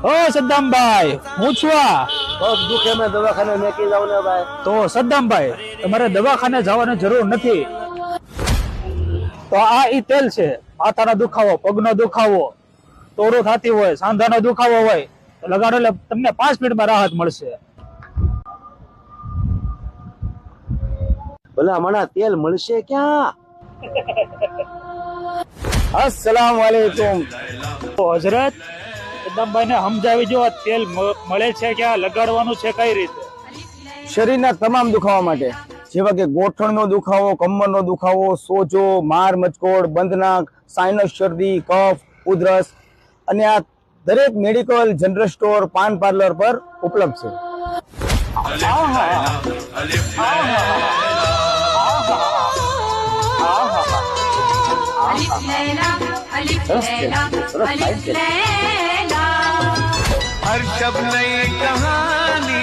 ઓ સદ્દામભાઈ, હું છું આ. બસ દુખે મેં દવાખાને મેકી જાવ ને ભાઈ. તો સદ્દામભાઈ, તમારે દવાખાને જવાની જરૂર નથી. તો આ ઈ તેલ છે. માથાનો દુખાવો, પગનો દુખાવો, તોડું થતી હોય, સાંધાનો દુખાવો હોય તો લગાડો એટલે તમને 5 મિનિટમાં રાહત મળશે. ભલા મણા તેલ મળશે ક્યાં? અસ્સલામ વાલેકુમ. તો હજરત, સદ્દામભાઈને સમજાવી જો આ તેલ મળે છે ક્યાં, લગાડવાનું છે કઈ રીતે. શરીરના તમામ દુખાવા માટે, જેવા કે ગોઠણનો દુખાવો, કમરનો દુખાવો, સોજો, માર મચકોડ, બંધનાક, સાઇનસ, શરદી, કફ, ઉધરસ, અને આ દરેક મેડિકલ, જનરલ સ્ટોર, પાન પાર્લર પર ઉપલબ્ધ છે. हर शब नई कहानी